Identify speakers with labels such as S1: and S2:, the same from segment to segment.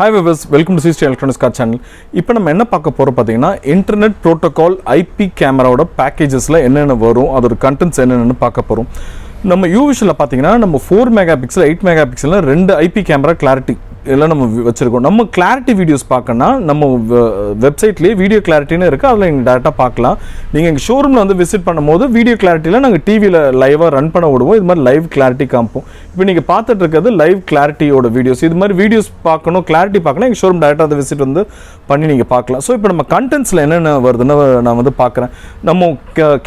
S1: Hi viewers, welcome to Cctv Electronics Car Channel. இப்போ நம்ம என்ன பார்க்க போறோம் பாத்தீங்கன்னா இன்டர்நெட் புரோட்டோகால் IP கேமராவோட பேக்கேजेसல என்னென்ன வரும் அதோட கண்டென்ட்ஸ் என்னென்னு பார்க்க போறோம். நம்ம Uvisionல பாத்தீங்கன்னா நம்ம 4 மெகாபிக்சல் 8 மெகாபிக்சல்ல ரெண்டு IP கேமரா கிளாரிட்டி எல்லாம் நம்ம வச்சிருக்கோம். நம்ம கிளாரிட்டி வீடியோஸ் பார்க்கணும்னா நம்ம வெப்சைட்லயே வீடியோ கிளாரிட்டின்னு இருக்கு, அதில் நீங்கள் டேரெக்டாக பார்க்கலாம். நீங்கள் எங்கள் ஷோரூமில் வந்து விசிட் பண்ணும்போது வீடியோ கிளாரிட்டியில் நாங்கள் டிவியில் லைவாக ரன் பண்ண விடுவோம். இது மாதிரி லைவ் கிளாரிட்டி காமிப்போம். இப்போ நீங்கள் பார்த்துட்டு இருக்கிறது லைவ் கிளாரிட்டியோட வீடியோஸ். இது மாதிரி வீடியோஸ் பார்க்கணும், கிளாரிட்டி பார்க்கணும், எங்கள் ஷோரூம் டேரெக்டாக அதை விசிட் வந்து பண்ணி நீங்கள் பார்க்கலாம். ஸோ இப்போ நம்ம கண்டென்ட்ஸில் என்னென்ன வருதுன்னு நான் வந்து பார்க்குறேன். நம்ம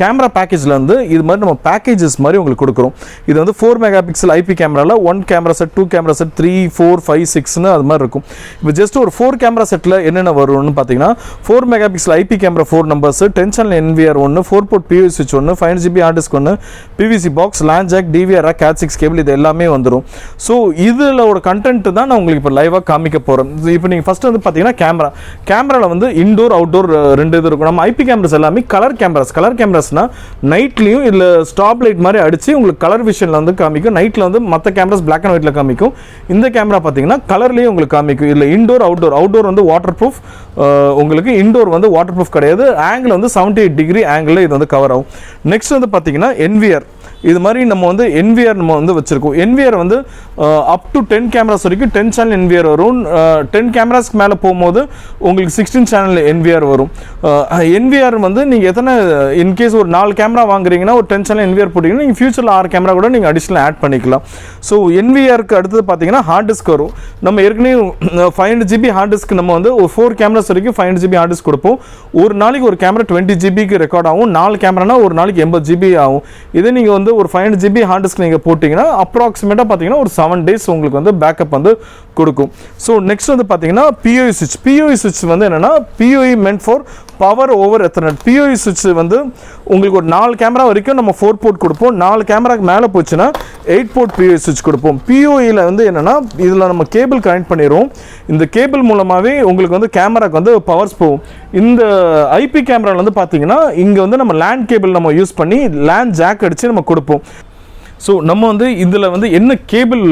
S1: கேமரா பேக்கேஜில் வந்து இது மாதிரி நம்ம பேக்கேஜஸ் மாதிரி உங்களுக்கு கொடுக்குறோம். இது வந்து 4 மெகாபிக்சல் IP கேமராவில் 1 கேமரா செட், 2 கேமரா செட், 3, 4, 5, 6 அது மாதிரி இருக்கும். இப்போ ஜஸ்ட் ஒரு 4 கேமரா செட்டில் என்னென்ன வரும்னு பார்த்தீங்கன்னா 4 megapixel IP camera 4 numbers, 10 channel NVR 1, 4 port POI சுவிட்ச் 1, 5GB hard disk 1, PVC box, LAN jack, DVR, Cat6 cable, இது எல்லாமே வந்துடும். ஸோ இதில் ஒரு கண்டென்ட் தான் நான் உங்களுக்கு இப்போ லைவாக காமிக்க போகிறேன். இப்போ நீங்கள் ஃபஸ்ட்டு வந்து பார்த்தீங்கன்னா கேமராவில் வந்து இன்டோர் அவுட்டோர் ரெண்டு இது இருக்கும். நம்ம IP கேமராஸ் எல்லாமே கலர் கேமராஸ்னால் நைட்லேயும் இல்லை ஸ்டாப் லைட் மாதிரி அடித்து உங்களுக்கு கலர் விஷனில் வந்து காமிக்கும். நைட்டில் வந்து மற்ற கேமராஸ் பிளாக் அண்ட் ஒயிட்டில் காமிக்கும். இந்த கேமரா பார்த்தீங்கன்னா கலர்லேயும் உங்களுக்கு காமிக்கும். இல்லை இன்டோர் அவுட்டோர் வந்து வாட்டர் ப்ரூஃப், உங்களுக்கு இன்டோர் வந்து வாட்டர் ப்ரூஃப் கிடையாது. ஆங்கிள் வந்து 78 டிகிரி ஆங்கிளில் இது வந்து கவர் ஆகும். நெக்ஸ்ட் வந்து பார்த்தீங்கன்னா NVR, இது மாதிரி நம்ம வந்து NVR நம்ம வந்து வச்சுருக்கோம். NVR வந்து அப் டு 10 கேமராஸ் வரைக்கும் 10 சேனல் NVR வரும். 10 கேமராஸ்க்கு மேலே போகும்போது உங்களுக்கு 16 சேனல் NVR வரும். NVR வந்து நீங்கள் எத்தனை இன்கேஸ் ஒரு 4 கேமரா வாங்குறீங்கன்னா ஒரு 10 சேனல் NVR போட்டிங்கன்னா நீங்கள் ஃபியூச்சரில் 6 கேமரா கூட நீங்கள் அடிஷ்னல் ஆட் பண்ணிக்கலாம். ஸோ NVRக்கு அடுத்தது பார்த்தீங்கன்னா ஹார்ட் டிஸ்க் வரும். நம்ம ஏற்கனவே 500GB ஹார்ட் டிஸ்க் நம்ம வந்து ஒரு 4 கேமராஸ் வரைக்கும் 500GB ஹார்ட் டிஸ்க் கொடுப்போம். ஒரு நாளைக்கு ஒரு கேமரா 20GBக்கு ரெக்கார்ட் ஆகும். 4 கேமரானா ஒரு நாளைக்கு 80GB ஆகும். இதே நீங்கள் வந்து ஒரு 500GB ஹார்ட் டிஸ்க் நீங்கள் போட்டிங்கன்னா அப்ராக்சிமேட்டாக பார்த்தீங்கன்னா ஒரு 7 days உங்களுக்கு வந்து பேக்கப் வந்து கொடுக்கும். ஸோ நெக்ஸ்ட் வந்து பார்த்தீங்கன்னா POI சுவிட்ச் வந்து என்னென்னா POI meant for power over Ethernet. POI சுவிட்ச் வந்து உங்களுக்கு ஒரு 4 கேமரா வரைக்கும் நம்ம 4 போர்ட் கொடுப்போம். 4 கேமராக்கு மேலே போச்சுன்னா 8 போர்ட் POI சுவிட்ச் கொடுப்போம். POIயில் வந்து என்னென்னா இதில் நம்ம கேபிள் கனெக்ட் பண்ணிடுவோம். இந்த கேபிள் மூலமாகவே உங்களுக்கு வந்து கேமராக்கு வந்து பவர்ஸ் போகும். இந்த IP கேமராவில் வந்து பார்த்தீங்கன்னா இங்கே வந்து நம்ம லேண்ட் கேபிள் நம்ம யூஸ் பண்ணி லேண்ட் ஜாக் அடித்து நம்ம கொடுப்போம். ஸோ நம்ம வந்து இதில் வந்து என்ன கேபிள்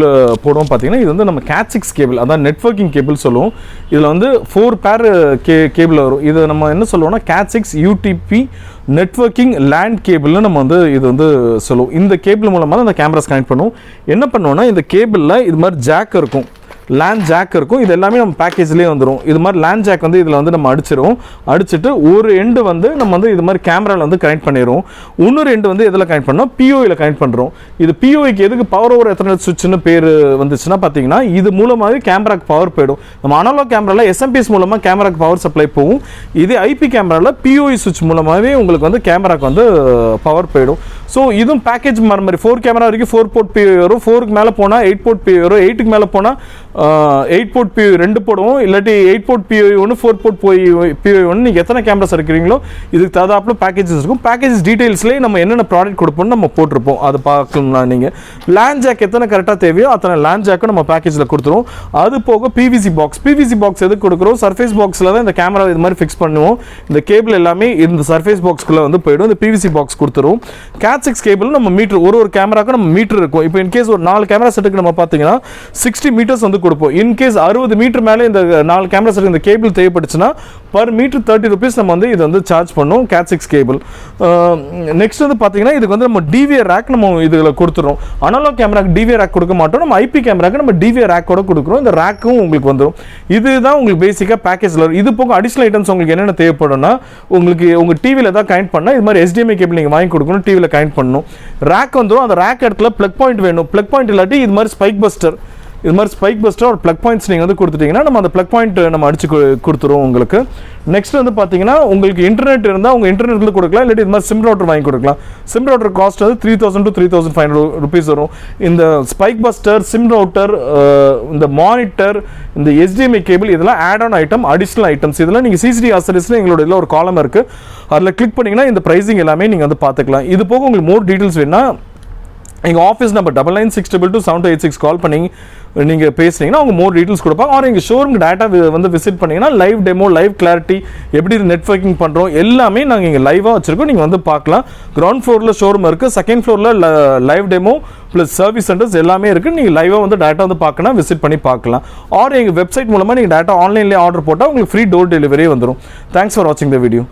S1: போடுவோம் பார்த்தீங்கன்னா இது வந்து நம்ம Cat6 கேபிள், அதான் நெட்வொர்க்கிங் கேபிள் சொல்லுவோம். இதில் வந்து 4 பேர் கேபிள் வரும். இதை நம்ம என்ன சொல்லுவோம்னா Cat6 UTP நெட்வொர்க்கிங் லேண்ட் கேபிள்னு நம்ம வந்து இது வந்து சொல்லுவோம். இந்த கேபிள் மூலமாக தான் அந்த கேமராஸ் கனெக்ட் பண்ணுவோம். என்ன பண்ணுவோம்னா இந்த கேபிளில் இது மாதிரி ஜாக் இருக்கும், லேண்ட் ஜாக் இருக்கும். இது எல்லாமே நம்ம பேக்கேஜ்லேயே வந்துடும். இது மாதிரி லேண்ட் ஜாக் வந்து இதில் வந்து நம்ம அடிச்சுட்டு ஒரு எண்டு வந்து நம்ம வந்து இது மாதிரி கேமராவில் வந்து கனெக்ட் பண்ணிடுவோம். இன்னொரு எண்டு வந்து எதில் கனெக்ட் பண்ணோம், POIயில் கனெக்ட் பண்ணுறோம். இது POIக்கு எதுக்கு பவர் ஓவர் எத்தர்நெட் சுவிட்ச்னு பேர் வந்துச்சுன்னா பார்த்தீங்கன்னா இது மூலமாகவே கேமராக்கு பவர் போயிடும். நம்ம அனலாக் கேமராவில் SMPS மூலமாக கேமராக்கு பவர் சப்ளை போகும். இதே IP கேமராவில் POI சுவிட்ச் மூலமாகவே உங்களுக்கு வந்து கேமராக்கு வந்து பவர் போயிடும். ஸோ இதுவும் பேக்கேஜ் மாதிரி 4 கேமரா வரைக்கும் 4 போர்ட் POI வரும். 4க்கு மேலே போனால் 8 போர்ட் POI வரும். 8க்கு மேலே போனால் 8 போர்ட் POI 2 போடுவோம். இல்லாட்டி 8 போர்ட் POI 1, 4 போர்ட் POI 1. நீங்கள் எத்தனை கேமராஸ் இருக்கிறீங்களோ இதுக்கு தகுந்தாப்புல பேக்கேஜஸ் இருக்கும். பேக்கேஜஸ் டீட்டெயில்ஸ்லேயே நம்ம என்னென்ன ப்ராடக்ட் கொடுப்போம்னு நம்ம போட்டிருப்போம். அதை பார்க்கணும்னா நீங்கள் லேண்ட் ஜாக் எத்தனை கரெக்டாக தேவையோ அத்தனை லேண்ட் ஜாக்கும் நம்ம பேக்கேஜில் கொடுத்துருவோம். அது போக PVC பாக்ஸ் எதுக்கு கொடுக்குறோம், சர்ஃபேஸ் பாக்ஸில் தான் இந்த கேமரா இது மாதிரி ஃபிக்ஸ் பண்ணுவோம். இந்த கேபிள் எல்லாமே இந்த சர்ஃபேஸ் பாக்ஸ்க்குள்ளே வந்து போயிடும். இந்த PVC பாக்ஸ் கொடுத்துருவோம். Cat6 கேபிள் நம்ம மீட்டர் ஒரு கேமராக்கும் நம்ம மீட்டர் இருக்கும். இப்போ இன்கேஸ் ஒரு 4 கேமரா செட்டுக்கு நம்ம பார்த்தீங்கன்னா 60 மீட்டர்ஸ் வந்து கொடுப்போம். இன்கேஸ் 60 மீட்டர் மேலே இந்த 4 கேமரா செட்டுக்கு இந்த கேபிள் தேவைப்பட்டுச்சுன்னா பர் மீட்டர் 30 rupees நம்ம வந்து இது வந்து சார்ஜ் பண்ணுவோம் Cat6 கேபிள். நெக்ஸ்ட் வந்து பார்த்தீங்கன்னா இதுக்கு வந்து நம்ம DVR ரேக் நம்ம இதில் கொடுத்துறோம். அனலாக் கேமராக்கு DVR ரேக் கொடுக்க மாட்டோம். நம்ம IP கேமராக்கு நம்ம DVR ரேக்கோட கொடுக்குறோம். இந்த ரேக்கும் உங்களுக்கு வந்துடும். இதுதான் உங்களுக்கு பேசிக்காக பேக்கேஜில் வரும். இது போக அடிஷனல் ஐட்டம்ஸ் உங்களுக்கு என்னென்ன தேவைப்படும்னா உங்களுக்கு உங்கள் டிவியில் தான் கனெக்ட் பண்ணால் இது மாதிரி HDMI கேபிள் நீங்கள் வாங்கி கொடுக்கணும், டிவியில் கனெக்ட் பண்ணணும். ரேக் வந்துடும். அந்த ரேக் இடத்துல ப்ளக் பாயிண்ட் வேணும். ப்ளக் பாயிண்ட் இல்லாட்டி இது மாதிரி ஸ்பைக் பஸ்டர் ஒரு ப்ளக் பாயிண்ட்ஸ் நீங்கள் வந்து கொடுத்துட்டீங்கன்னா நம்ம அந்த ப்ளக் பாயிண்ட் நம்ம அடிச்சு கொடுத்துருவோம் உங்களுக்கு. நெக்ஸ்ட் வந்து பார்த்தீங்கன்னா உங்களுக்கு இன்டர்நெட் இருந்தால் உங்கள் இன்டர்நெட்டில் கொடுக்கலாம். இல்லாட்டி இது மாதிரி சிம் ரவுட்டர் வாங்கி கொடுக்கலாம். சிம் ரவுட்டர் காஸ்ட் வந்து 3000 to 3500 rupees வரும். இந்த ஸ்பைக் பஸ்டர், சிம் ரவுட்டர், இந்த மானிட்டர், இந்த HDMI கேபிள் இதெல்லாம் add on item, additional items. இதெல்லாம் நீங்கள் CCTV ஆக்சசரிஸில் எங்களோட இதில் ஒரு காலம் இருக்குது. அதில் கிளிக் பண்ணிங்கன்னா இந்த ப்ரைஸிங் எல்லாமே நீங்கள் வந்து பார்த்துக்கலாம். இது போக உங்களுக்கு மோர் டீட்டெயில்ஸ் வேணும்னா எங்கள் ஆஃபீஸ் நம்பர் 9962227286 கால் பண்ணி நீங்கள் பேசுனீங்கன்னா அவங்க மோர் டீட்டெயில்ஸ் கொடுப்பாங்க. ஆர் எங்கள் ஷோரூம் டேட்டா வந்து விசிட் பண்ணிங்கன்னா லைவ் டெமோ, லைவ் கிளாரிட்டி, எப்படி நெட்வொர்க்கிங் பண்ணுறோம் எல்லாமே நாங்கள் இங்கே லைவாக வச்சுருக்கோம். நீங்கள் வந்து பார்க்கலாம். கிரவுண்ட் ஃப்ளோரில் ஷோரூம் இருக்குது, செகண்ட் ஃப்ளோரில் live demo plus service centres எல்லாமே இருக்குது. நீங்கள் லைவாக வந்து டேட்டா வந்து பார்க்கணும், விசிட் பண்ணி பார்க்கலாம். ஆர் எங்கள் வெப்சைட் மூலமாக நீங்கள் டேட்டா ஆன்லைன்லேயே ஆர்டர் போட்டால் உங்களுக்கு ஃப்ரீ டோர் டெலிவரியே வந்துடும். தேங்க்ஸ் ஃபார் வாட்சிங் த வீடியோ.